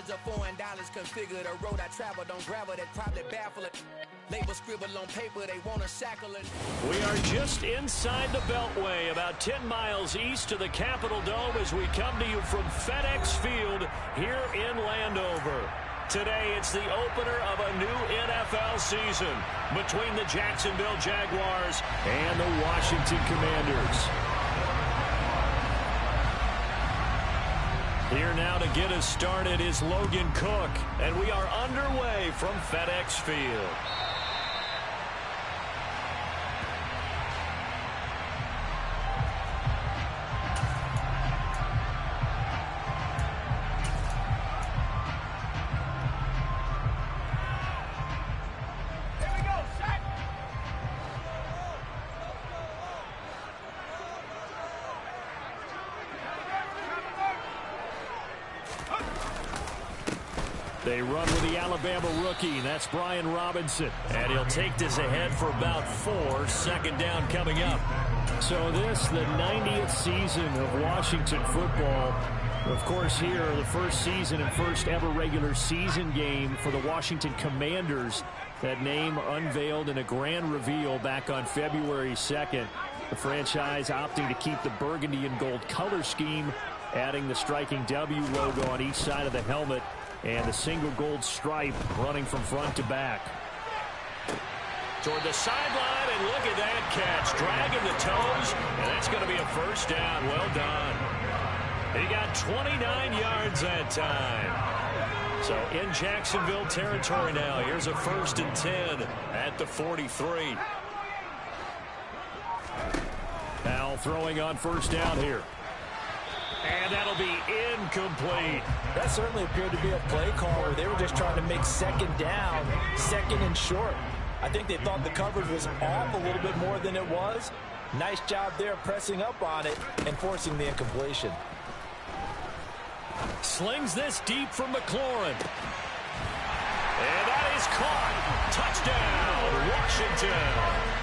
Hundreds of foreign dollars configure the road I travel. Don't gravel that probably baffle it. Label scribble on paper, they want to shackle it. We are just inside the Beltway, about 10 miles east of the Capitol Dome as we come to you from FedEx Field here in Landover. Today, it's the opener of a new NFL season between the Jacksonville Jaguars and the Washington Commanders. Here now to get us started is Logan Cook, and we are underway from FedEx Field. They run with the Alabama rookie. That's Brian Robinson. And he'll take this ahead for about 4. Second down coming up. So this, the 90th season of Washington football. Of course, here, the first season and first ever regular season game for the Washington Commanders. That name unveiled in a grand reveal back on February 2nd. The franchise opting to keep the burgundy and gold color scheme, adding the striking W logo on each side of the helmet. And the single gold stripe running from front to back. Toward the sideline, and look at that catch. Dragging the toes, and that's going to be a first down. Well done. He got 29 yards that time. So in Jacksonville territory now. Here's a 1st and 10 at the 43. Now throwing on first down here. And that'll be incomplete. That certainly appeared to be a play call where they were just trying to make second down, second and short. I think they thought the coverage was off a little bit more than it was. Nice job there pressing up on it and forcing the incompletion. Slings this deep from McLaurin. And that is caught. Touchdown, Washington.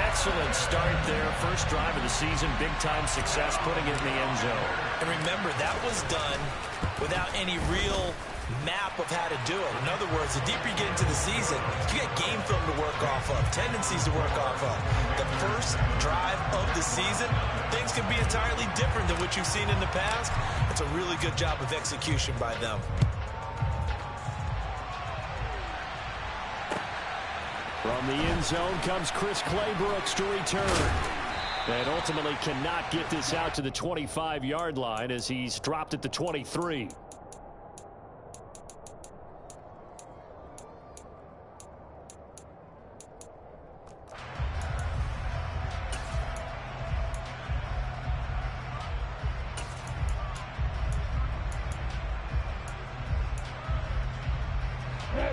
Excellent start there. First drive of the season. Big-time success putting it in the end zone. And remember, that was done without any real map of how to do it. In other words, the deeper you get into the season, you get game film to work off of, tendencies to work off of. The first drive of the season, things can be entirely different than what you've seen in the past. It's a really good job of execution by them. From the end zone comes Chris Claybrooks to return. And ultimately cannot get this out to the 25-yard line as he's dropped at the 23.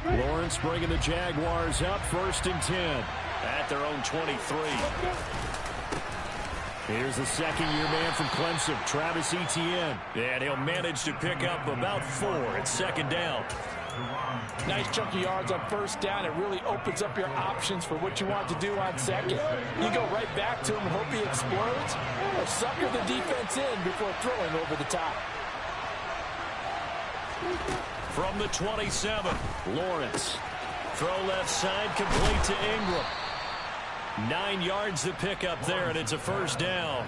Lawrence bringing the Jaguars up, 1st and 10 at their own 23. Here's the second-year man from Clemson, Travis Etienne. And he'll manage to pick up about 4 at second down. Nice chunky yards on first down. It really opens up your options for what you want to do on second. You go right back to him and hope he explodes, or sucker the defense in before throwing over the top. From the 27, Lawrence. Throw left side, complete to Ingram. 9 yards to pick up there, and it's a first down.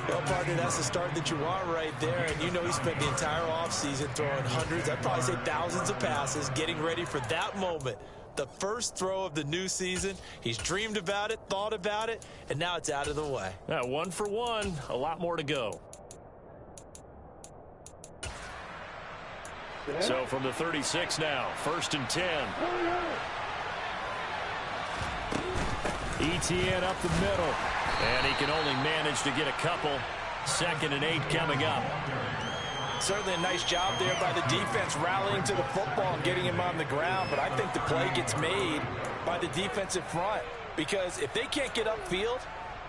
Well, partner, that's the start that you want right there. And you know he spent the entire offseason throwing hundreds, I'd probably say thousands of passes, getting ready for that moment. The first throw of the new season. He's dreamed about it, thought about it, and now it's out of the way. 1 for 1, a lot more to go. So from the 36 now, 1st and 10. Etienne up the middle. And he can only manage to get a couple. 2nd and 8 coming up. Certainly a nice job there by the defense rallying to the football and getting him on the ground. But I think the play gets made by the defensive front. Because if they can't get upfield,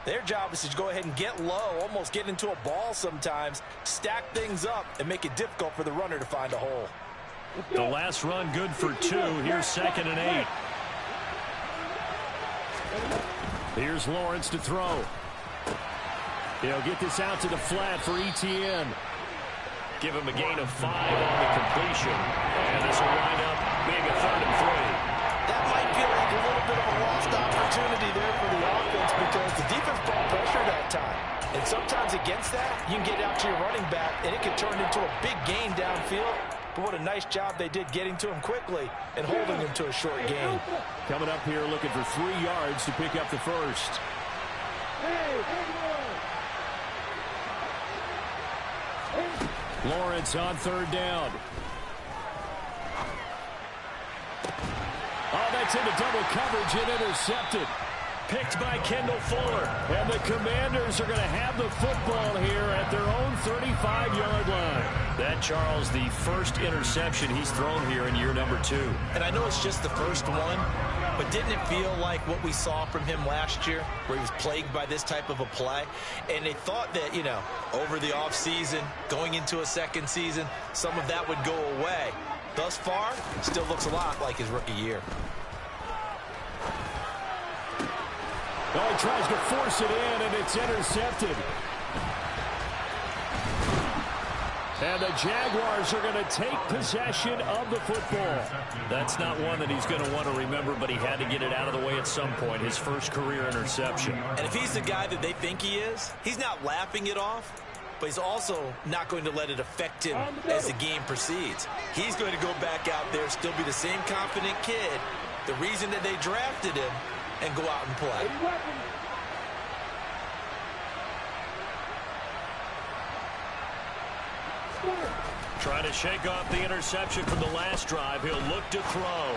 their job is to go ahead and get low, almost get into a ball sometimes, stack things up, and make it difficult for the runner to find a hole. The last run good for 2. Here's 2nd and 8. Here's Lawrence to throw. He'll get this out to the flat for Etienne. Give him a gain of 5 on the completion. And this will wind up being a 3rd and 3. That might feel like a little bit of a lost opportunity there for the offense because the defense brought pressure that time. And sometimes against that, you can get out to your running back, and it can turn into a big gain downfield. But what a nice job they did getting to him quickly and holding him to a short gain. Coming up here looking for 3 yards to pick up the first. Lawrence on 3rd down. Oh, that's into double coverage and intercepted. Picked by Kendall Fuller. And the Commanders are going to have the football here at their own 35-yard line. That, Charles, the first interception he's thrown here in year number 2. And I know it's just the first one, but didn't it feel like what we saw from him last year, where he was plagued by this type of a play? And they thought that, you know, over the offseason, going into a second season, some of that would go away. Thus far, still looks a lot like his rookie year. Oh, he tries to force it in, and it's intercepted. And the Jaguars are going to take possession of the football. That's not one that he's going to want to remember, but he had to get it out of the way at some point, his first career interception. And if he's the guy that they think he is, he's not laughing it off, but he's also not going to let it affect him as the game proceeds. He's going to go back out there, still be the same confident kid, the reason that they drafted him, and go out and play. Trying to shake off the interception from the last drive. He'll look to throw.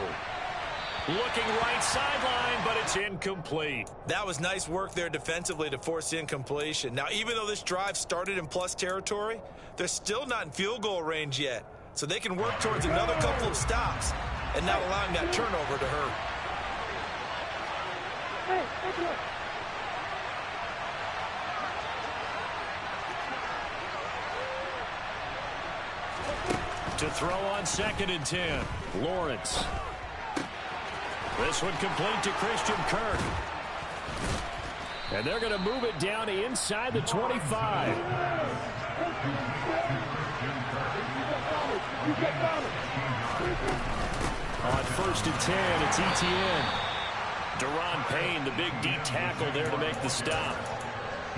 Looking right sideline, but it's incomplete. That was nice work there defensively to force incompletion. Now, even though this drive started in plus territory, they're still not in field goal range yet. So they can work towards another couple of stops and not allowing that turnover to hurt. To throw on 2nd and 10. Lawrence. This one complete to Christian Kirk. And they're going to move it down inside the 25. On 1st and 10, it's Etienne. Deron Payne, the big D tackle there to make the stop.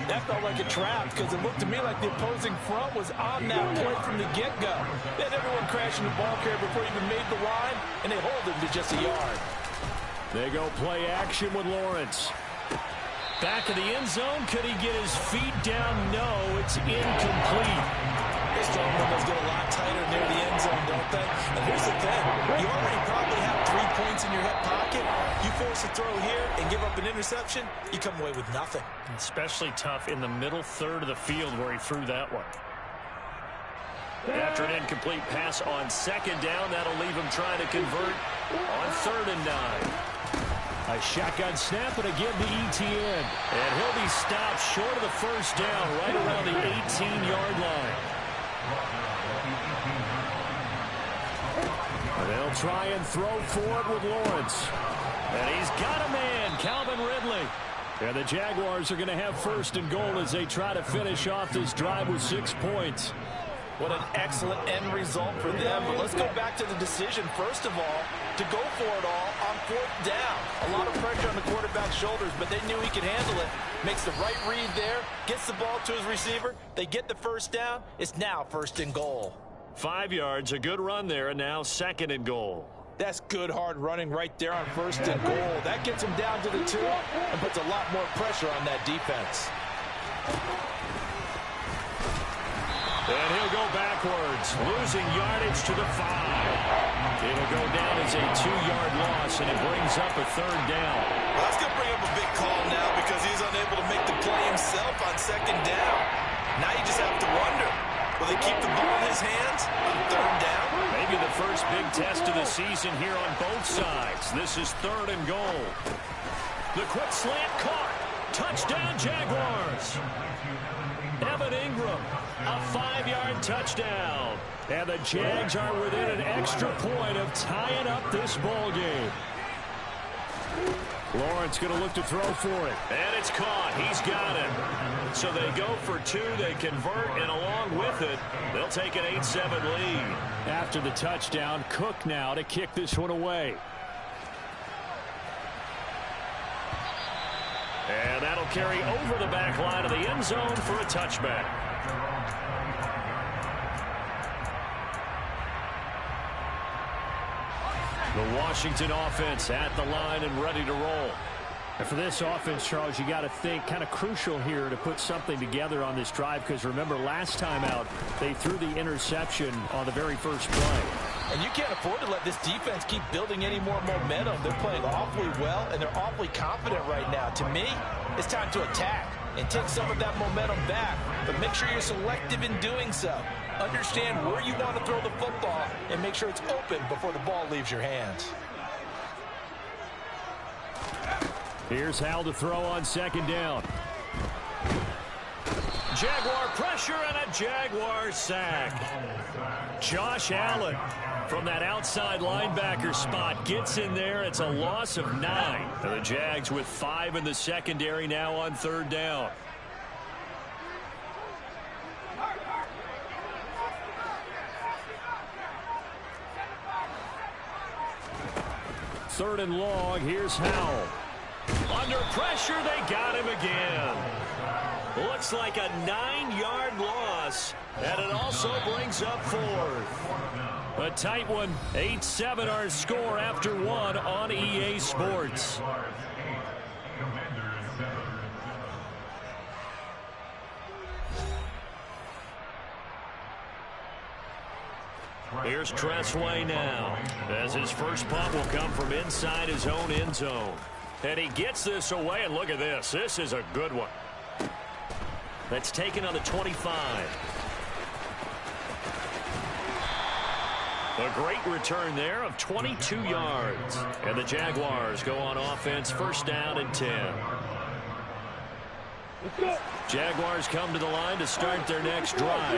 That felt like a trap because it looked to me like the opposing front was on that play from the get-go. They had everyone crashing the ball carrier before he even made the line, and they hold him to just a yard. They go play action with Lawrence. Back of the end zone. Could he get his feet down? No, it's incomplete. Those strong windows get a lot tighter near the end zone, don't they? And here's the thing. You already probably have 3 points in your hip pocket. You force a throw here and give up an interception, you come away with nothing. Especially tough in the middle third of the field where he threw that one. After an incomplete pass on 2nd down, that'll leave him trying to convert on 3rd and 9. A shotgun snap and again to Etienne. And he'll be stopped short of the 1st down right around the 18-yard line. And they'll try and throw forward with Lawrence. And he's got a man, Calvin Ridley. And the Jaguars are going to have 1st and goal as they try to finish off this drive with 6 points. What an excellent end result for them. But let's go back to the decision, first of all, to go for it all on 4th down. A lot of pressure on the quarterback's shoulders, but they knew he could handle it. Makes the right read there, gets the ball to his receiver. They get the 1st down. It's now 1st and goal. 5 yards, a good run there, and now 2nd and goal. That's good hard running right there on 1st and goal. That gets him down to the 2 and puts a lot more pressure on that defense. And he'll go backwards, losing yardage to the 5. It'll go down as a 2-yard loss, and it brings up a 3rd down. Well, that's going to bring up a big call now because he's unable to make the play himself on 2nd down. Now you just have to wonder, will they keep the ball in his hands on 3rd down? Maybe the first big test of the season here on both sides. This is 3rd and goal. The quick slant caught. Touchdown, Jaguars. Evan Ingram, a 5-yard touchdown. And the Jags are within an extra point of tying up this ball game. Lawrence going to look to throw for it. And it's caught. He's got it. So they go for two. They convert, and along with it, they'll take an 8-7 lead. After the touchdown, Cook now to kick this one away. And that'll carry over the back line of the end zone for a touchback. The Washington offense at the line and ready to roll. And for this offense, Charles, you got to think kind of crucial here to put something together on this drive, because remember last time out they threw the interception on the very first play. And you can't afford to let this defense keep building any more momentum. They're playing awfully well, and they're awfully confident right now. To me, it's time to attack and take some of that momentum back. But make sure you're selective in doing so. Understand where you want to throw the football and make sure it's open before the ball leaves your hands. Here's Hal to throw on second down. Jaguar pressure and a Jaguar sack. Josh Allen from that outside linebacker spot gets in there. It's a loss of 9. And the Jags with 5 in the secondary now on third down. Third and long. Here's Howell. Under pressure, they got him again. Looks like a 9-yard loss, and it also brings up 4th. A tight one. 8-7 our score after 1 on EA Sports. Here's Tressway now, as his first punt will come from inside his own end zone. And he gets this away, and look at this. This is a good one. That's taken on the 25. A great return there of 22 yards. And the Jaguars go on offense, first down and 10. Jaguars come to the line to start their next drive.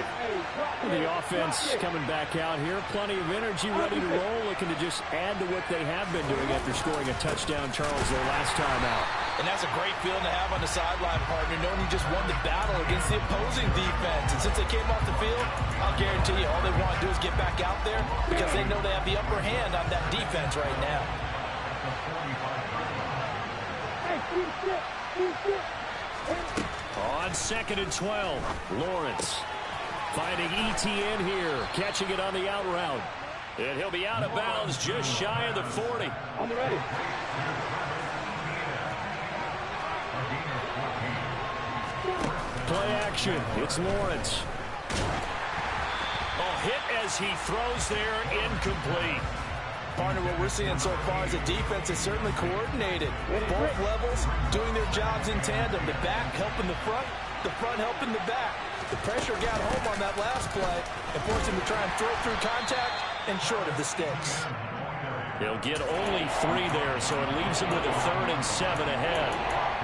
The offense coming back out here. Plenty of energy, ready to roll, looking to just add to what they have been doing after scoring a touchdown, Charles, their last time out. And that's a great feeling to have on the sideline, partner, knowing you just won the battle against the opposing defense. And since they came off the field, I'll guarantee you all they want to do is get back out there because they know they have the upper hand on that defense right now. On second and 12, Lawrence finding ETN here, catching it on the out route. And he'll be out of bounds just shy of the 40. On the ready. Play action. It's Lawrence. A hit as he throws there, incomplete. Partner, what we're seeing so far is the defense is certainly coordinated. Both levels doing their jobs in tandem. The back helping the front helping the back. The pressure got home on that last play and forced him to try and throw through contact and short of the sticks. He'll get only 3 there, so it leaves him with a 3rd and 7 ahead.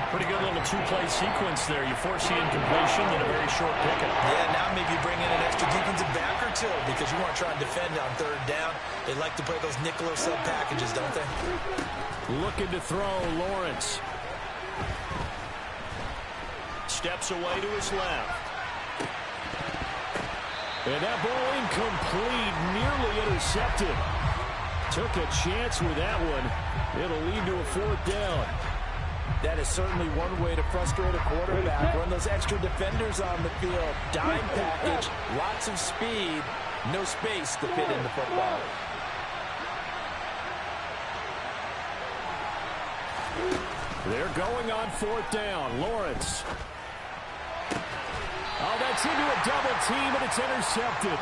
Pretty good little 2-play sequence there. You force the incompletion, then a very short pickup. Yeah, now maybe bring in an extra defensive back or two because you want to try and defend on third down. They like to play those nickel or sub packages, don't they? Looking to throw, Lawrence. Steps away to his left. And that ball incomplete, nearly intercepted. Took a chance with that one. It'll lead to a 4th down. That is certainly one way to frustrate a quarterback. Run those extra defenders on the field. Dime package, lots of speed, no space to fit in the football. They're going on 4th down. Lawrence. Oh, that's into a double team, and it's intercepted.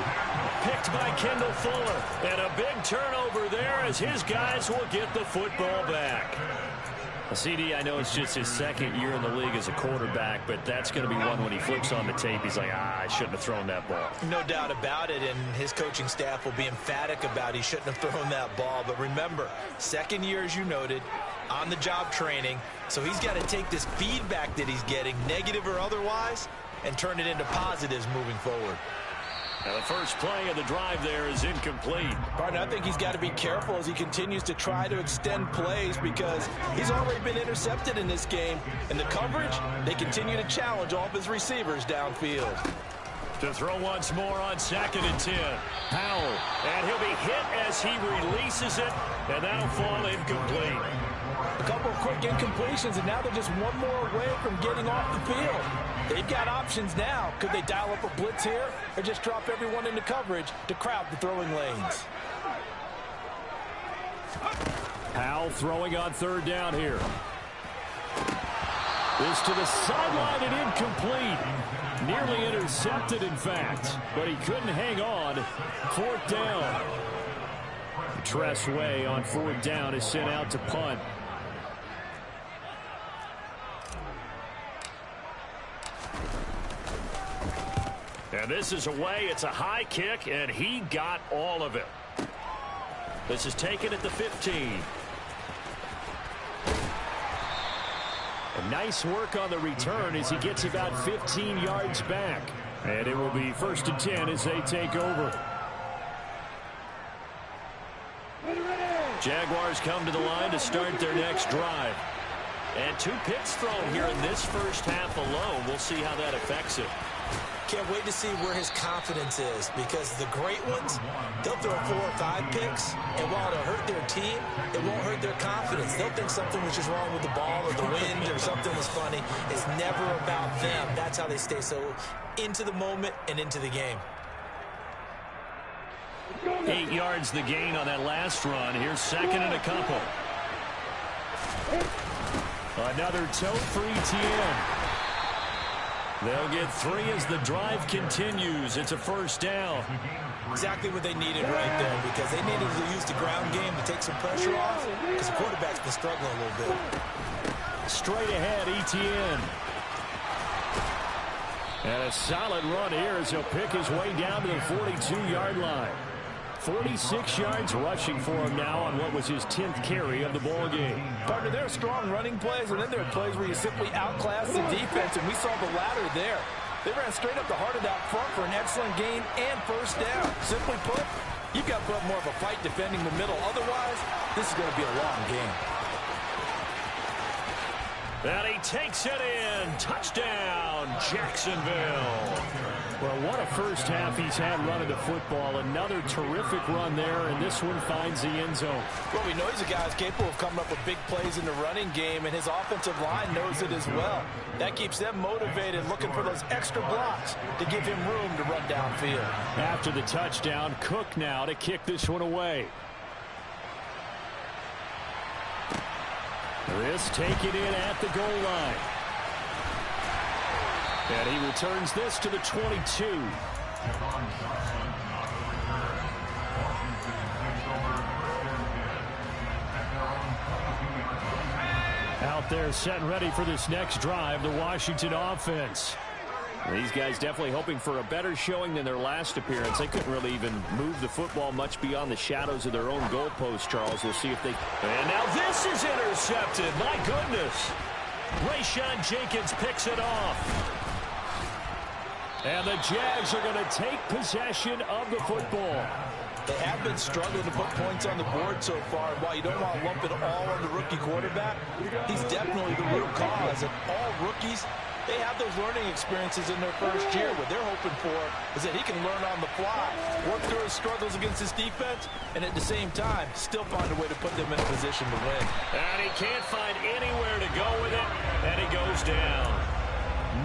Picked by Kendall Fuller. And a big turnover there as his guys will get the football back. CD, I know it's just his 2nd year in the league as a quarterback, but that's going to be one when he flips on the tape. He's like, I shouldn't have thrown that ball. No doubt about it, and his coaching staff will be emphatic about he shouldn't have thrown that ball. But remember, 2nd year, as you noted, on-the-job training, so he's got to take this feedback that he's getting, negative or otherwise, and turn it into positives moving forward. Now the first play of the drive there is incomplete. Partner, I think he's got to be careful as he continues to try to extend plays because he's already been intercepted in this game. And the coverage, they continue to challenge all of his receivers downfield. To throw once more on 2nd and 10. Powell, and he'll be hit as he releases it, and that'll fall incomplete. A couple of quick incompletions, and now they're just one more away from getting off the field. They've got options now. Could they dial up a blitz here or just drop everyone into coverage to crowd the throwing lanes? Powell throwing on 3rd down here. This to the sideline and incomplete. Nearly intercepted, in fact, but he couldn't hang on. 4th down. Tress Way on 4th down is sent out to punt. And this is away. It's a high kick, and he got all of it. This is taken at the 15. And nice work on the return as he gets about 15 yards back. And it will be 1st and 10 as they take over. Jaguars come to the line to start their next drive. And 2 picks thrown here in this first half alone. We'll see how that affects it. Can't wait to see where his confidence is because the great ones, they'll throw 4 or 5 picks, and while it'll hurt their team, it won't hurt their confidence. They'll think something was just wrong with the ball or the wind or something was funny. It's never about them. That's how they stay so into the moment and into the game. 8 yards the gain on that last run. Here's 2nd and a couple. Another tote for ETN. They'll get 3 as the drive continues. It's a 1st down. Exactly what they needed right there because they needed to use the ground game to take some pressure off because the quarterback's been struggling a little bit. Straight ahead, ETN. And a solid run here as he'll pick his way down to the 42-yard line. 46 yards rushing for him now on what was his 10th carry of the ball game. Partner, there are strong running plays, and then there are plays where you simply outclass the defense, and we saw the latter there. They ran straight up the heart of that front for an excellent gain and 1st down. Simply put, you've got to put up more of a fight defending the middle. Otherwise, this is going to be a long game. And he takes it in. Touchdown, Jacksonville. Well, what a first half he's had running the football. Another terrific run there, and this one finds the end zone. Well, we know he's a guy who's capable of coming up with big plays in the running game, and his offensive line knows it as well. That keeps them motivated, looking for those extra blocks to give him room to run downfield. After the touchdown, Cook now to kick this one away. This taken in at the goal line. And he returns this to the 22. Out there set and ready for this next drive, the Washington offense. These guys definitely hoping for a better showing than their last appearance. They couldn't really even move the football much beyond the shadows of their own goalpost, Charles. We'll see if they... And now this is intercepted. My goodness. Rayshawn Jenkins picks it off. And the Jags are going to take possession of the football. They have been struggling to put points on the board so far. And while you don't want to lump it all on the rookie quarterback, he's definitely the root cause. And all rookies, they have those learning experiences in their first year. What they're hoping for is that he can learn on the fly, work through his struggles against his defense, and at the same time, still find a way to put them in a position to win. And he can't find anywhere to go with it, and he goes down.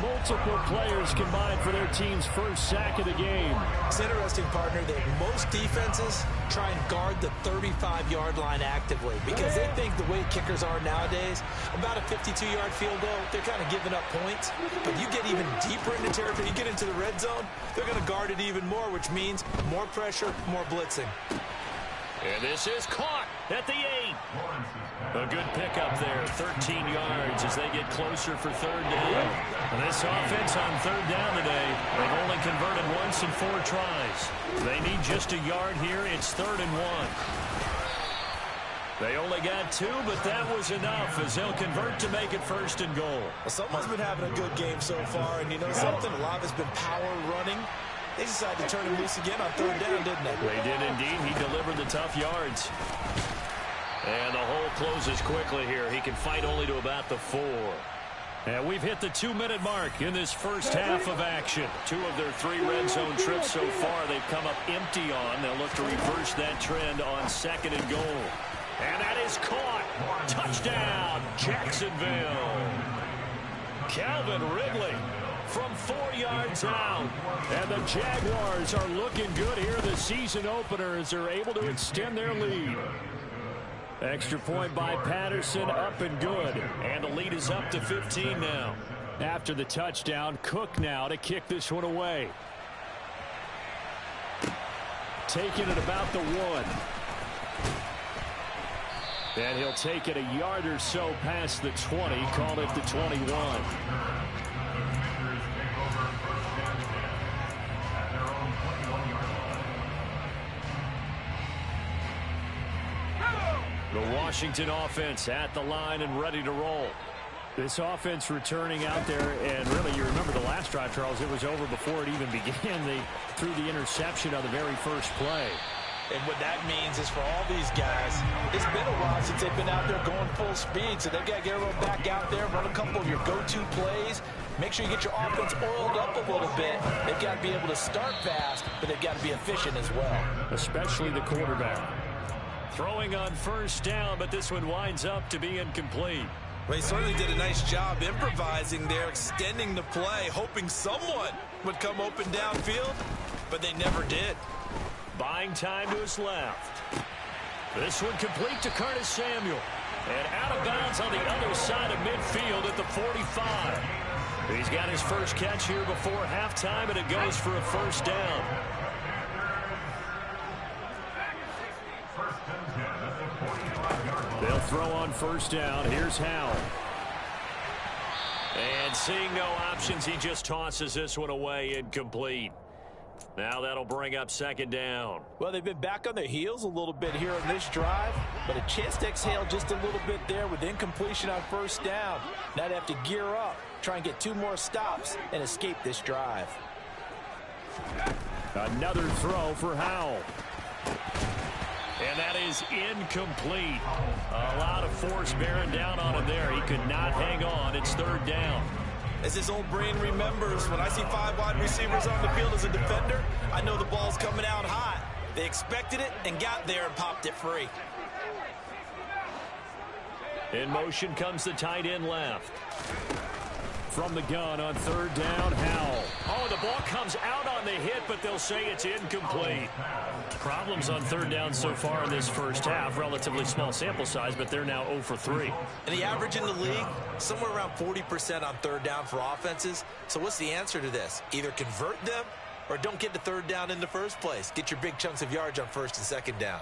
Multiple players combined for their team's first sack of the game. It's interesting, partner, that most defenses try and guard the 35-yard line actively because they think the way kickers are nowadays, about a 52-yard field goal, they're kind of giving up points. But you get even deeper into territory, you get into the red zone, they're going to guard it even more, which means more pressure, more blitzing. And this is caught at the 8. A good pickup there, 13 yards as they get closer for 3rd down. And this offense on 3rd down today, they've only converted once in 4 tries. They need just a yard here. It's 3rd and 1. They only got 2, but that was enough as they'll convert to make it 1st and goal. Well, someone's been having a good game so far, and you know something? A lot of it's been power running. They decided to turn him loose again on third down, didn't they? They did indeed. He delivered the tough yards. And the hole closes quickly here. He can fight only to about the 4. And we've hit the 2-minute mark in this first half of action. 2 of their 3 red zone trips so far they've come up empty on. They'll look to reverse that trend on 2nd and goal. And that is caught. Touchdown, Jacksonville. Calvin Ridley from 4 yards out. And the Jaguars are looking good here. The season opener as they're able to extend their lead. Extra point by Patterson, up and good. And the lead is up to 15 now. After the touchdown, Cook now to kick this one away. Taking it about the 1. And he'll take it a yard or so past the 20, call it the 21. The Washington offense at the line and ready to roll. This offense returning out there, and really, you remember the last drive, Charles, it was over before it even began. They threw the interception on the very first play. And what that means is for all these guys, it's been a while since they've been out there going full speed, so they've got to get everyone back out there, run a couple of your go-to plays, make sure you get your offense oiled up a little bit. They've got to be able to start fast, but they've got to be efficient as well. Especially the quarterback. Throwing on first down, but this one winds up to be incomplete. Well, he certainly did a nice job improvising there, extending the play, hoping someone would come open downfield, but they never did. Buying time to his left. This one complete to Curtis Samuel. And out of bounds on the other side of midfield at the 45. He's got his first catch here before halftime, and it goes for a first down. They'll throw on first down. Here's Howell. And seeing no options, he just tosses this one away, incomplete. Now that'll bring up second down. Well, they've been back on their heels a little bit here on this drive, but a chance to exhale just a little bit there with incompletion on first down. Now they have to gear up, try and get 2 more stops, and escape this drive. Another throw for Howell. And that is incomplete. A lot of force bearing down on him there. He could not hang on. It's third down. As his old brain remembers, when I see 5 wide receivers on the field as a defender, I know the ball's coming out hot. They expected it and got there and popped it free. In motion comes the tight end left. From the gun on third down, Howell. Oh, the ball comes out on the hit, but they'll say it's incomplete. Problems on third down so far in this first half. Relatively small sample size, but they're now 0 for 3. And the average in the league, somewhere around 40% on third down for offenses. So what's the answer to this? Either convert them or don't get to third down in the first place. Get your big chunks of yards on first and second down.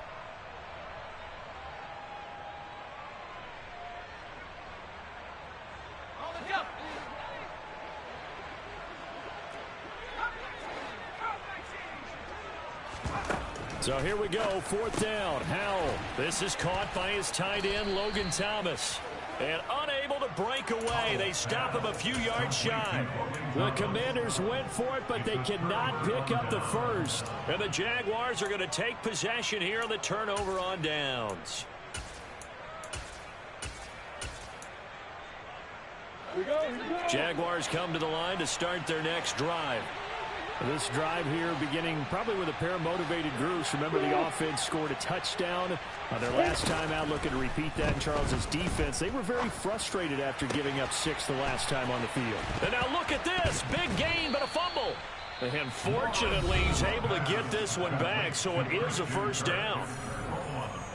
So here we go, fourth down. Howell. This is caught by his tight end, Logan Thomas. And unable to break away. They stop him a few yards shy. The Commanders went for it, but they cannot pick up the first. And the Jaguars are going to take possession here on the turnover on downs. Jaguars come to the line to start their next drive. This drive here beginning probably with a pair of motivated groups. Remember, the offense scored a touchdown on their last time out. Looking to repeat that in Charles's defense. They were very frustrated after giving up 6 the last time on the field. And now look at this. Big gain, but a fumble. And fortunately, he's able to get this one back, so it is a first down.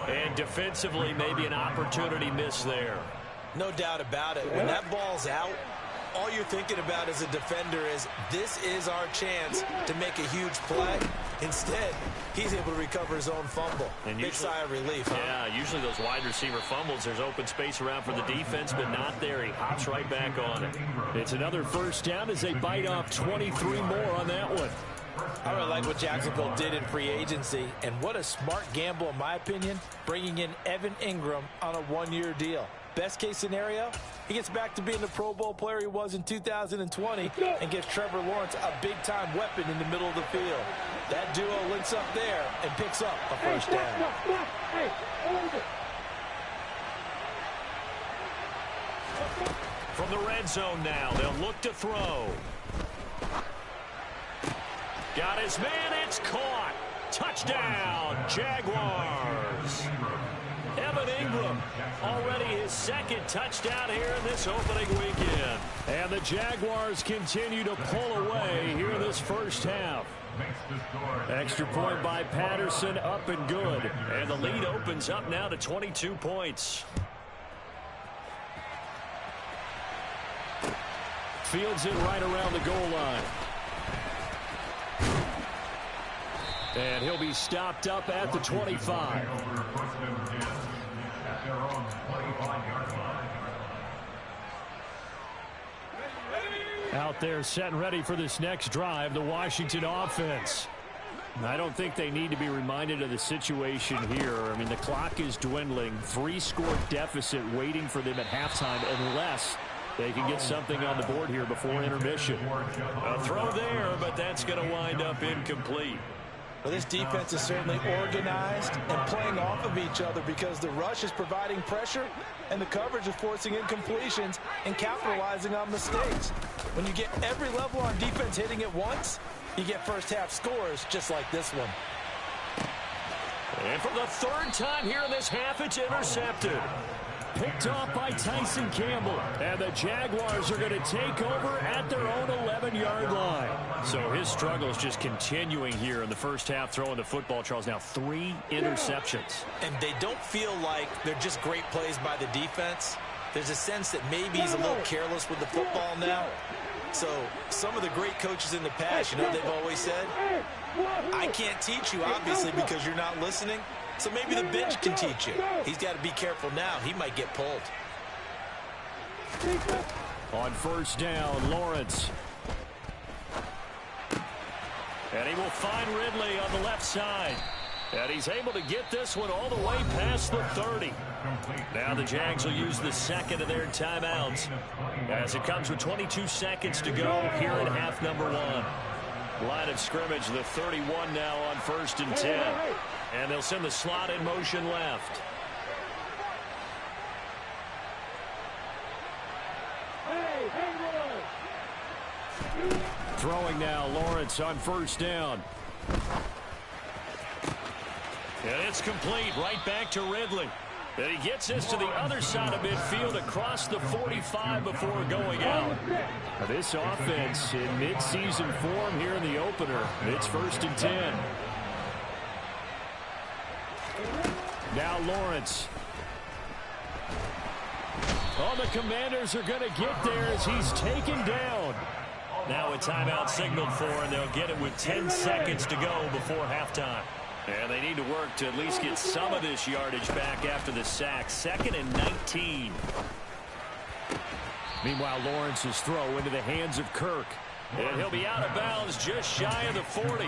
And defensively, maybe an opportunity missed there. No doubt about it. When that ball's out, all you're thinking about as a defender is, this is our chance to make a huge play. Instead, he's able to recover his own fumble. And big sigh of relief, huh? Yeah, usually those wide receiver fumbles, there's open space around for the defense, but not there. He hops right back on it. It's another first down as they bite off 23 more on that one. I really like what Jacksonville did in free agency, and what a smart gamble, in my opinion, bringing in Evan Ingram on a 1-year deal. Best case scenario, he gets back to being the Pro Bowl player he was in 2020 and gives Trevor Lawrence a big-time weapon in the middle of the field. That duo links up there and picks up a first down. From the red zone now, they'll look to throw. Got his man, it's caught. Touchdown, Jaguars. Evan Ingram, already his second touchdown here in this opening weekend. And the Jaguars continue to pull away here in this first half. Extra point by Patterson, up and good. And the lead opens up now to 22 points. Fields it right around the goal line. And he'll be stopped up at the 25. Out there set and ready for this next drive, the Washington offense. I don't think they need to be reminded of the situation here. I mean, the clock is dwindling. 3-score deficit waiting for them at halftime unless they can get something on the board here before intermission. A throw there, but that's going to wind up incomplete. Well, this defense is certainly organized and playing off of each other because the rush is providing pressure and the coverage is forcing incompletions and capitalizing on mistakes. When you get every level on defense hitting at once, you get first half scores just like this one. And for the third time here in this half, it's intercepted. Picked off by Tyson Campbell. And the Jaguars are going to take over at their own 11-yard line. So his struggle is just continuing here in the first half, throwing the football. Charles, now 3 interceptions. And they don't feel like they're just great plays by the defense. There's a sense that maybe he's a little careless with the football now. So some of the great coaches in the past, you know, they've always said, I can't teach you, obviously, because you're not listening. So maybe the bench can teach you. He's got to be careful now. He might get pulled. On first down, Lawrence. And he will find Ridley on the left side. And he's able to get this one all the way past the 30. Now the Jags will use the second of their timeouts as it comes with 22 seconds to go here in half number 1. Line of scrimmage, the 31 now on 1st and 10. And they'll send the slot in motion left. Throwing now, Lawrence on first down. And it's complete, right back to Ridley. And he gets this to the other side of midfield across the 45 before going out. Now this offense in midseason form here in the opener. It's 1st and 10. Now Lawrence. Oh, the Commanders are going to get there as he's taken down. Now a timeout signaled for, and they'll get it with 10 seconds to go before halftime. And they need to work to at least get some of this yardage back after the sack. 2nd and 19. Meanwhile, Lawrence's throw into the hands of Kirk. And he'll be out of bounds just shy of the 40.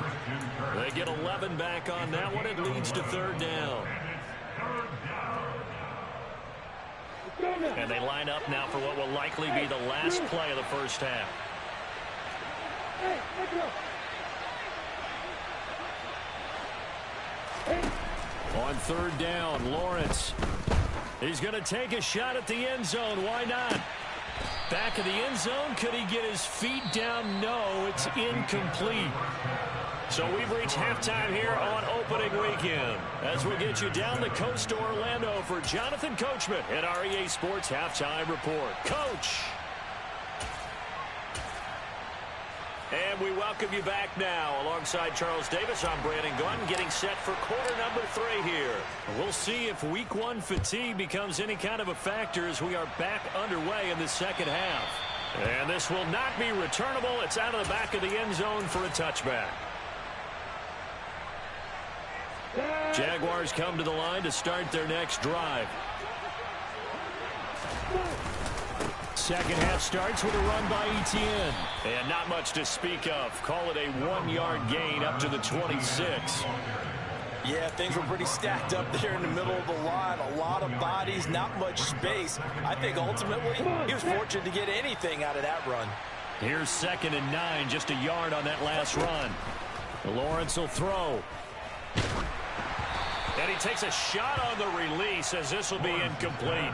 They get 11 back on that one. It leads to 3rd down. And they line up now for what will likely be the last play of the first half. On 3rd down, Lawrence. He's going to take a shot at the end zone. Why not? Back of the end zone. Could he get his feet down? No, it's incomplete. So we've reached halftime here on opening weekend. As we get you down the coast to Orlando for Jonathan Coachman at our EA Sports Halftime Report. Coach! And we welcome you back now. Alongside Charles Davis, I'm Brandon Gunn, getting set for quarter number 3 here. We'll see if week 1 fatigue becomes any kind of a factor as we are back underway in the second half. And this will not be returnable. It's out of the back of the end zone for a touchback. Jaguars come to the line to start their next drive. Second half starts with a run by Etienne. And not much to speak of. Call it a 1-yard gain up to the 26. Yeah, things were pretty stacked up there in the middle of the line. A lot of bodies, not much space. I think ultimately he was fortunate to get anything out of that run. Here's 2nd and 9, just a yard on that last run. Lawrence will throw. And he takes a shot on the release as this will be incomplete.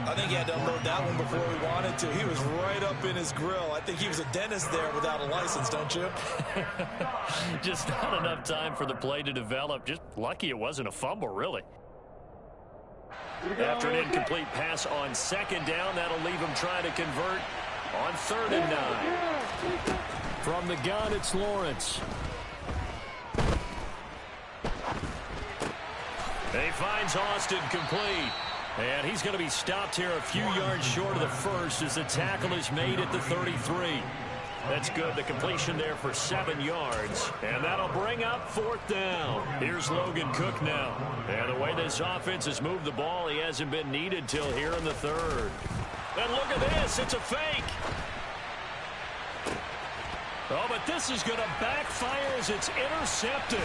I think he had to unload that one before he wanted to. He was right up in his grill. I think he was a dentist there without a license, don't you? Just not enough time for the play to develop. Just lucky it wasn't a fumble, really. After an incomplete pass on 2nd down, that'll leave him trying to convert on 3rd and 9. From the gun, it's Lawrence. He finds Austin complete. And he's going to be stopped here a few yards short of the first as the tackle is made at the 33. That's good. The completion there for 7 yards. And that'll bring up 4th down. Here's Logan Cook now. And the way this offense has moved the ball, he hasn't been needed till here in the 3rd. And look at this. It's a fake. Oh, but this is going to backfire as it's intercepted.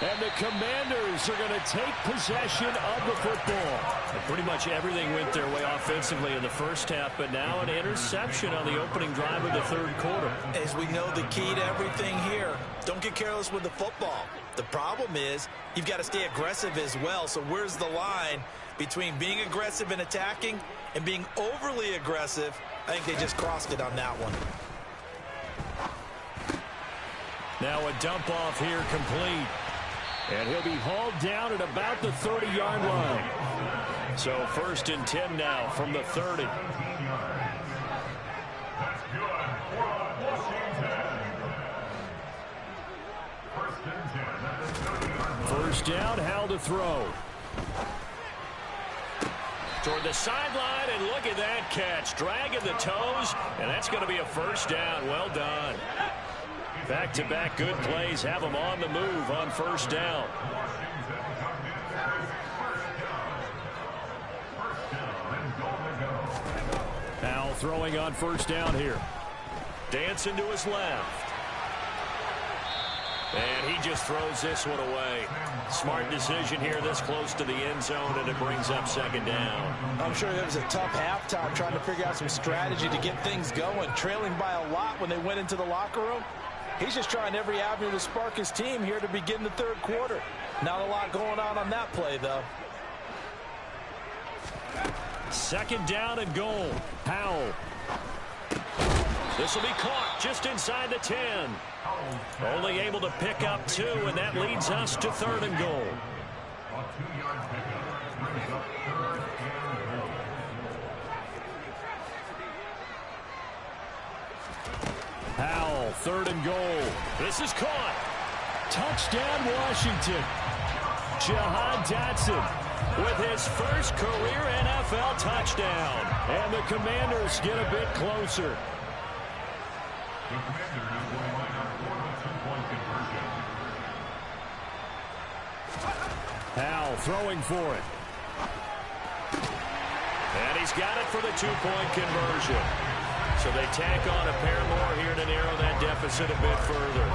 And the Commanders are going to take possession of the football. And pretty much everything went their way offensively in the first half, but now an interception on the opening drive of the 3rd quarter. As we know, the key to everything here, don't get careless with the football. The problem is you've got to stay aggressive as well. So where's the line between being aggressive and attacking and being overly aggressive? I think they just crossed it on that one. Now a dump off here complete. And he'll be hauled down at about the 30-yard line. So 1st and 10 now from the 30. First down, Howell to throw. Toward the sideline, and look at that catch. Dragging the toes, and that's going to be a first down. Well done. Back-to-back good plays have them on the move on first down. Howell throwing on first down here. Dancing to his left. And he just throws this one away. Smart decision here this close to the end zone, and it brings up 2nd down. I'm sure it was a tough halftime trying to figure out some strategy to get things going. Trailing by a lot when they went into the locker room. He's just trying every avenue to spark his team here to begin the 3rd quarter. Not a lot going on that play, though. 2nd down and goal. Howell. This will be caught just inside the 10. Only able to pick up 2, and that leads us to 3rd and goal. Howell, 3rd and goal. This is caught. Touchdown, Washington. Jahan Dotson with his first career NFL touchdown. And the Commanders get a bit closer. Howell throwing for it. And he's got it for the 2-point conversion. So they tack on a pair more here to narrow that deficit a bit further.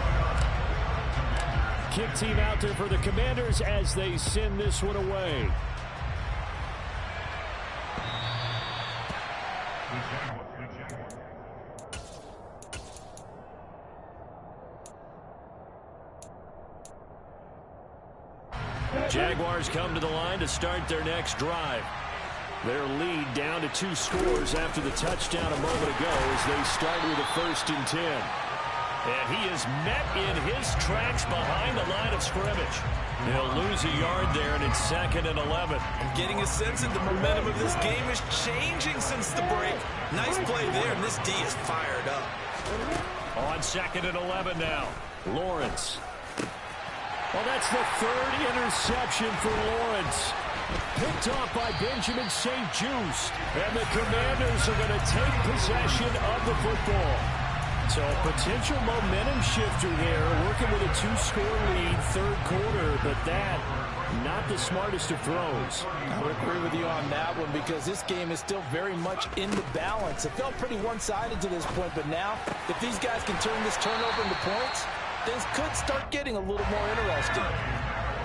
Kick team out there for the Commanders as they send this one away. Jaguars come to the line to start their next drive. Their lead down to 2 scores after the touchdown a moment ago as they start with a 1st and 10. And he is met in his tracks behind the line of scrimmage. He'll lose a yard there, and it's 2nd and 11. I'm getting a sense that the momentum of this game is changing since the break. Nice play there, and this D is fired up. On 2nd and 11 now. Lawrence. Well, that's the 3rd interception for Lawrence. Picked off by Benjamin St-Juste. And the Commanders are going to take possession of the football. So a potential momentum shifter there, working with a 2-score lead, 3rd quarter, but that, not the smartest of throws. I would agree with you on that one because this game is still very much in the balance. It felt pretty one-sided to this point, but now, if these guys can turn this turnover into points, things could start getting a little more interesting.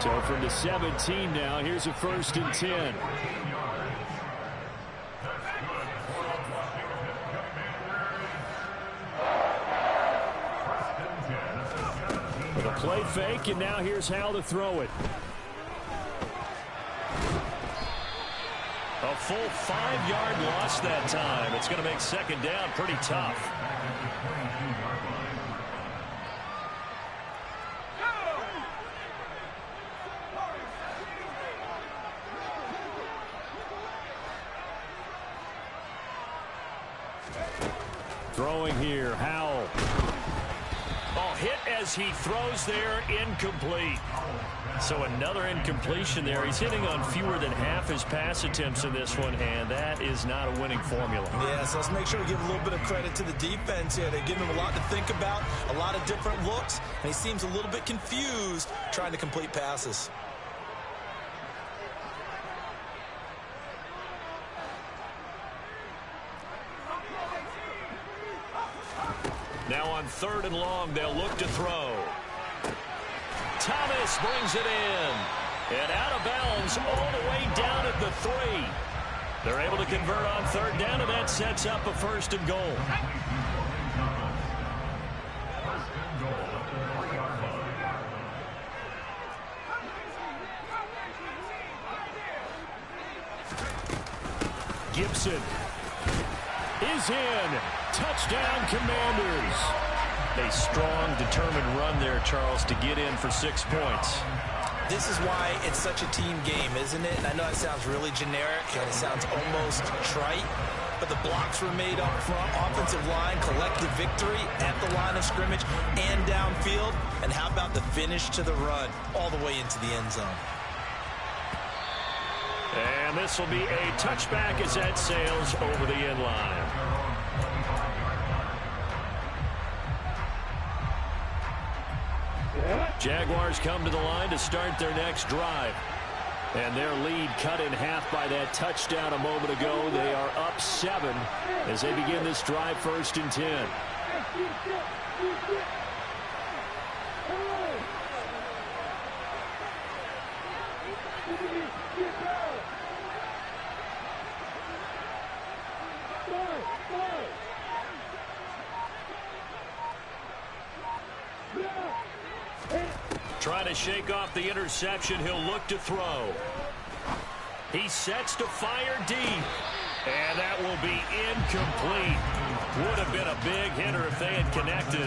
So from the 17 now, here's a 1st and 10. With a play fake, and now here's how to throw it. A full 5-yard loss that time. It's going to make 2nd down pretty tough. Throwing here, Howell. Oh, hit as he throws there, incomplete. So another incompletion there. He's hitting on fewer than half his pass attempts in this one, and that is not a winning formula. Yeah, so let's make sure we give a little bit of credit to the defense here. They're giving him a lot to think about, a lot of different looks, and he seems a little bit confused trying to complete passes. Now on 3rd and long, they'll look to throw. Thomas brings it in. And out of bounds all the way down at the 3. They're able to convert on 3rd down, and that sets up a 1st and goal. Gibson is in. Touchdown, Commanders. A strong, determined run there, Charles, to get in for 6 points. This is why it's such a team game, isn't it? And I know it sounds really generic and it sounds almost trite, but the blocks were made up front, offensive line, collective victory at the line of scrimmage and downfield. And how about the finish to the run all the way into the end zone? And this will be a touchback as that sails over the end line. Jaguars come to the line to start their next drive. And their lead cut in half by that touchdown a moment ago. They are up 7 as they begin this drive, 1st and 10. Trying to shake off the interception. He'll look to throw. He sets to fire deep. And that will be incomplete. Would have been a big hitter if they had connected.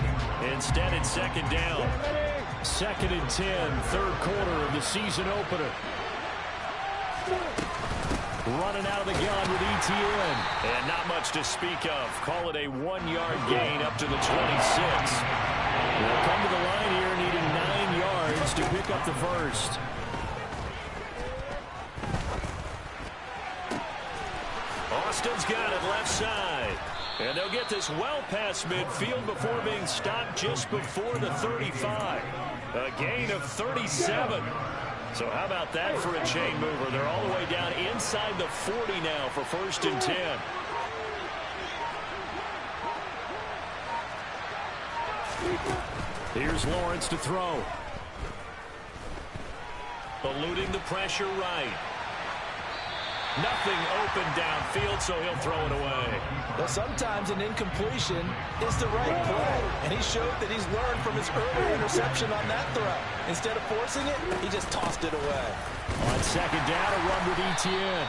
Instead, it's 2nd down. 2nd and 10, 3rd quarter of the season opener. Running out of the gun with ETN. And not much to speak of. Call it a 1-yard gain up to the 26. They'll come to the line here needing 9 yards to pick up the 1st. Austin's got it left side. And they'll get this well past midfield before being stopped just before the 35. A gain of 37. So how about that for a chain mover? They're all the way down inside the 40 now for 1st and 10. Here's Lawrence to throw. Eluding the pressure right. Nothing open downfield, so he'll throw it away. Well, sometimes an incompletion is the right play, and he showed that he's learned from his earlier interception on that throw. Instead of forcing it, he just tossed it away. On 2nd down, a run with ETN.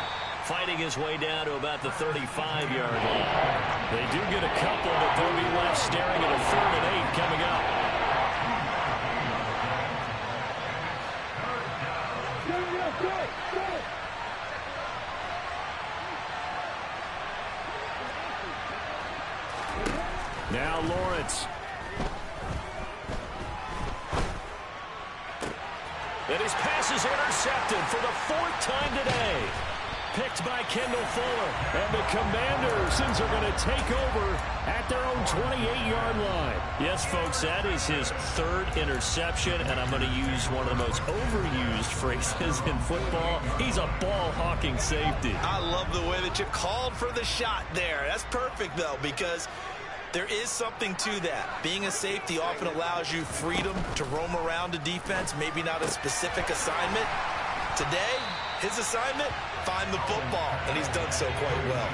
Fighting his way down to about the 35-yard line. They do get a couple, but they'll be left staring at a 3rd and 8 coming up. Now Lawrence. And his pass is intercepted for the 4th time today. Picked by Kendall Fuller. And the Commanders are going to take over at their own 28-yard line. Yes, folks, that is his 3rd interception, and I'm going to use one of the most overused phrases in football. He's a ball-hawking safety. I love the way that you called for the shot there. That's perfect, though, because There is something to that. Being a safety often allows you freedom to roam around a defense, maybe not a specific assignment. Today, his assignment, find the football, and he's done so quite well.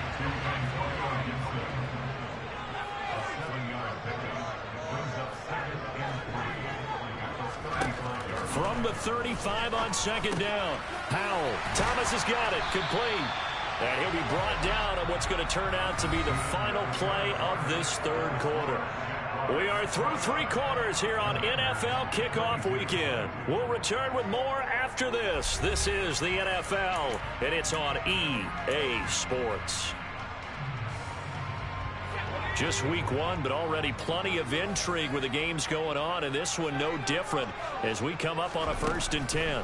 From the 35 on second down, Powell. Thomas has got it, complete. And he'll be brought down on what's going to turn out to be the final play of this third quarter. We are through 3 quarters here on NFL Kickoff Weekend. We'll return with more after this. This is the NFL, and it's on EA Sports. Just week 1, but already plenty of intrigue with the games going on, and this one no different as we come up on a 1st and 10.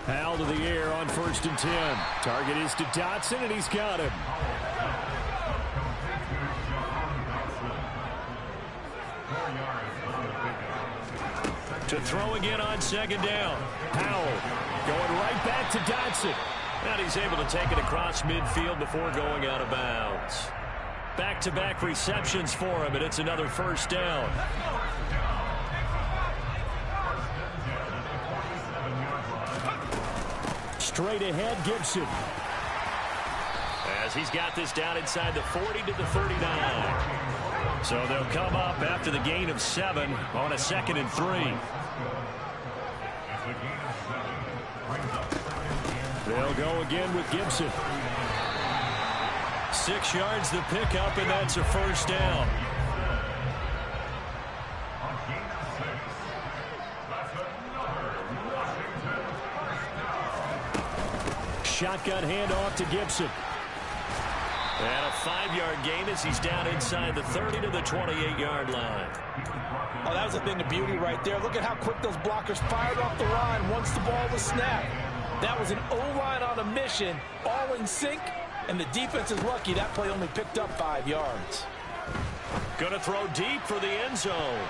Powell to the air on 1st and 10. Target is to Dotson, and he's got him. To throw again on 2nd down. Powell going right back to Dotson. And he's able to take it across midfield before going out of bounds. Back-to-back receptions for him, and it's another 1st down. Straight ahead, Gibson. As he's got this down inside the 40 to the 39. So they'll come up after the gain of 7 on a 2nd and 3. They'll go again with Gibson. 6 yards the pickup, and that's a 1st down. Shotgun handoff to Gibson. And a 5-yard gain as he's down inside the 30 to the 28-yard line. Oh, that was a thing of beauty right there. Look at how quick those blockers fired off the line once the ball was snapped. That was an O-line on a mission, all in sync, and the defense is lucky that play only picked up 5 yards. Gonna throw deep for the end zone.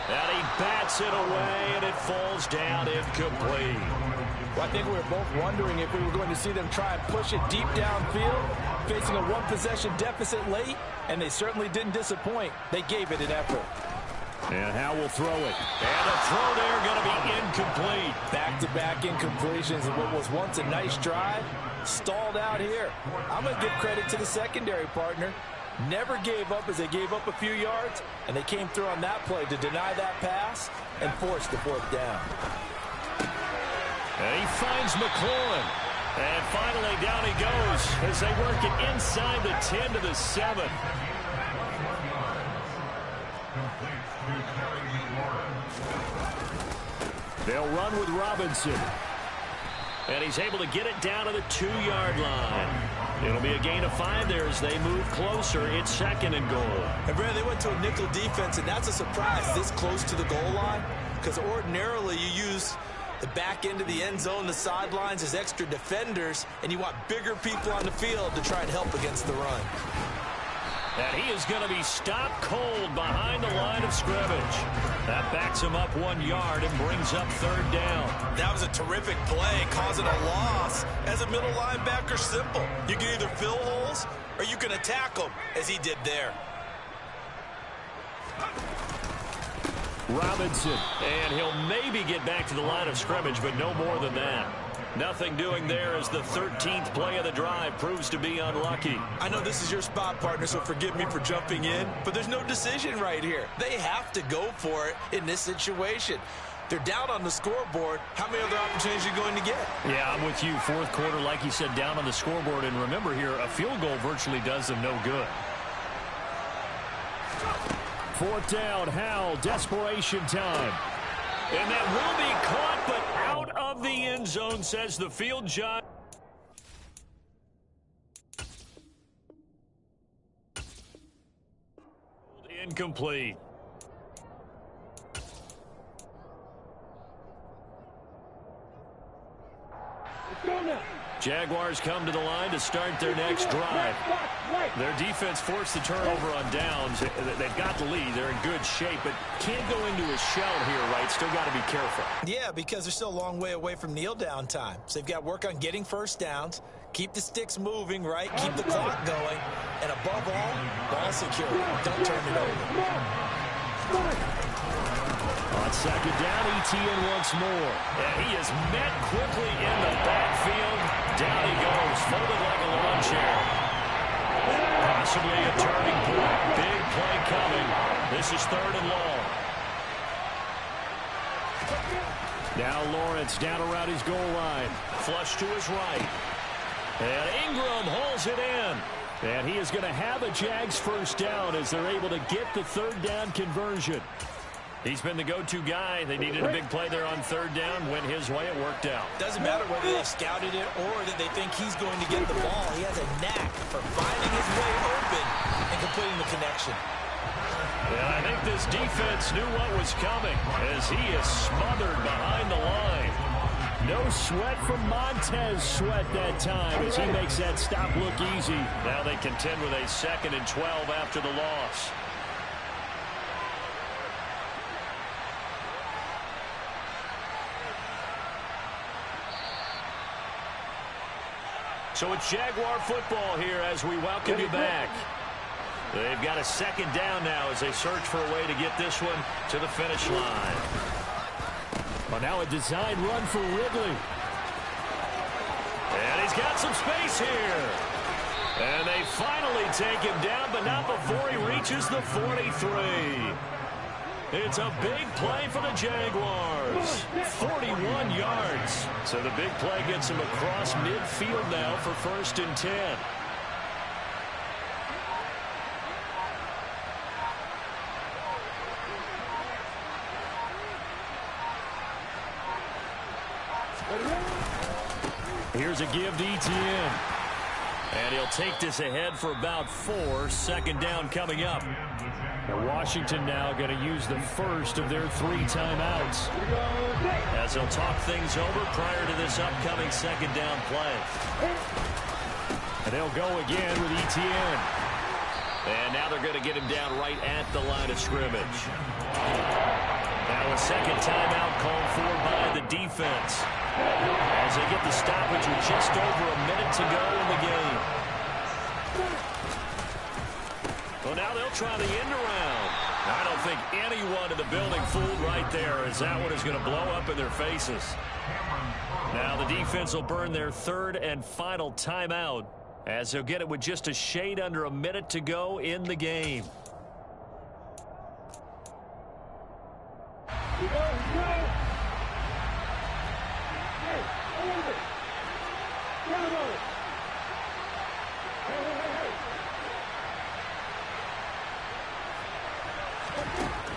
And he bats it away, and it falls down incomplete. Well, I think we were both wondering if we were going to see them try and push it deep downfield, facing a 1-possession deficit late, and they certainly didn't disappoint. They gave it an effort. And Howe will throw it. And a throw there going to be incomplete. Back-to-back incompletions of what was once a nice drive. Stalled out here. I'm going to give credit to the secondary partner. Never gave up as they gave up a few yards, and they came through on that play to deny that pass and force the 4th down. And he finds McLaurin. And finally down he goes as they work it inside the 10 to the 7. They'll run with Robinson. And he's able to get it down to the 2-yard line. It'll be a gain of 5 there as they move closer. It's 2nd and goal. And Brad, they went to a nickel defense, and that's a surprise this close to the goal line, because ordinarily you use the back end of the end zone, the sidelines as extra defenders, and you want bigger people on the field to try and help against the run. And he is going to be stopped cold behind the line of scrimmage. That backs him up 1 yard and brings up 3rd down. That was a terrific play, causing a loss. As a middle linebacker, simple. You can either fill holes or you can attack them, as he did there. Robinson, and he'll maybe get back to the line of scrimmage, but no more than that. Nothing doing there as the 13th play of the drive proves to be unlucky. I know this is your spot, partner, so forgive me for jumping in, but there's no decision right here. They have to go for it in this situation. They're down on the scoreboard. How many other opportunities are you going to get? Yeah, I'm with you. 4th quarter, like you said, down on the scoreboard. And remember here, a field goal virtually does them no good. 4th down, Howell, desperation time. And that will be caught, but out of the end zone, says the field judge. Incomplete. Jaguars come to the line to start their next drive. Their defense forced the turnover on downs. They've got the lead. They're in good shape, but can't go into a shell here, right? Still got to be careful. Yeah, because they're still a long way away from kneel down time. So they've got to work on getting 1st downs, Keep the sticks moving, right? Keep the clock going. And above all, ball secure. Don't turn it over. On second down, ETN once more. And he is met quickly in the backfield. Down he goes, folded like a lawn chair. Possibly a turning point. Big play coming. This is 3rd and long. Now Lawrence down around his goal line. Flush to his right. And Ingram holds it in. And he is going to have a Jags first down as they're able to get the 3rd down conversion. He's been the go-to guy. They needed a big play there on 3rd down. Went his way. It worked out. Doesn't matter whether they've scouted it or that they think he's going to get the ball. He has a knack for finding his way open and completing the connection. And I think this defense knew what was coming as he is smothered behind the line. No sweat from Montez Sweat that time as he makes that stop look easy. Now they contend with a 2nd and 12 after the loss. So it's Jaguar football here as we welcome you back. They've got a 2nd down now as they search for a way to get this one to the finish line. Well, now a design run for Ridley. And he's got some space here. And they finally take him down, but not before he reaches the 43. It's a big play for the Jaguars. 41 yards. So the big play gets him across midfield now for 1st and 10. Here's a give to ETN. And he'll take this ahead for about 4. 2nd down coming up. And Washington now going to use the first of their 3 timeouts as they'll talk things over prior to this upcoming 2nd down play. And they'll go again with ETN. And now they're going to get him down right at the line of scrimmage. Now a 2nd timeout called for by the defense as they get the stoppage with just over a minute to go in the game. Well, now they'll try the end around. I don't think anyone in the building fooled right there as that one is going to blow up in their faces. Now the defense will burn their 3rd and final timeout as they'll get it with just a shade under a minute to go in the game.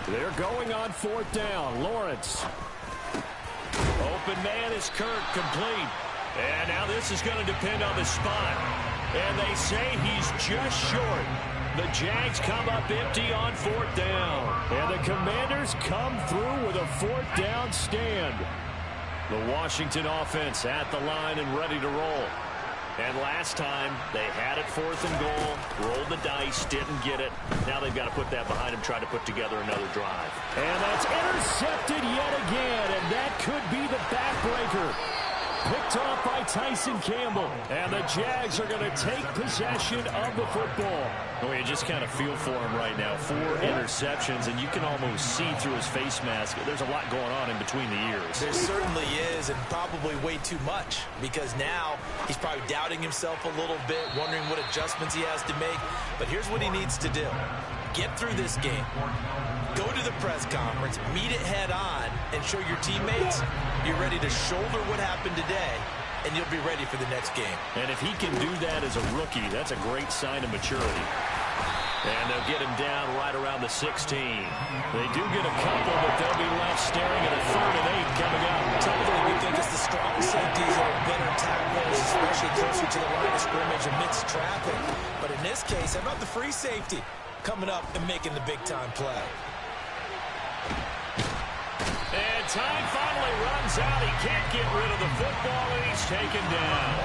They're going on 4th down. Lawrence. Open man is Kirk, complete. And now this is going to depend on the spot. And they say he's just short. The Jags come up empty on 4th down. And the Commanders come through with a 4th down stand. The Washington offense at the line and ready to roll. And last time, they had it 4th and goal, rolled the dice, didn't get it. Now they've got to put that behind them, try to put together another drive. And that's intercepted yet again, and that could be the backbreaker. Picked off by Tyson Campbell. And the Jags are going to take possession of the football. Well, you just kind of feel for him right now. 4 interceptions, and you can almost see through his face mask. There's a lot going on in between the ears. There certainly is, and probably way too much, because now he's probably doubting himself a little bit, wondering what adjustments he has to make. But here's what he needs to do. Get through this game. Go to the press conference, meet it head on, and show your teammates you're ready to shoulder what happened today, and you'll be ready for the next game. And if he can do that as a rookie, that's a great sign of maturity. And they'll get him down right around the 16. They do get a couple, but they'll be left staring at a 3rd and 8 coming up. Typically, we think it's the strong safeties that are better tacklers, especially closer to the line of scrimmage amidst traffic. But in this case, how about the free safety coming up and making the big-time play? And time finally runs out. He can't get rid of the football, and he's taken down.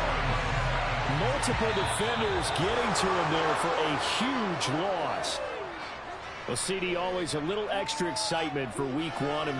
Multiple defenders getting to him there for a huge loss. Well, CD, always a little extra excitement for week 1. And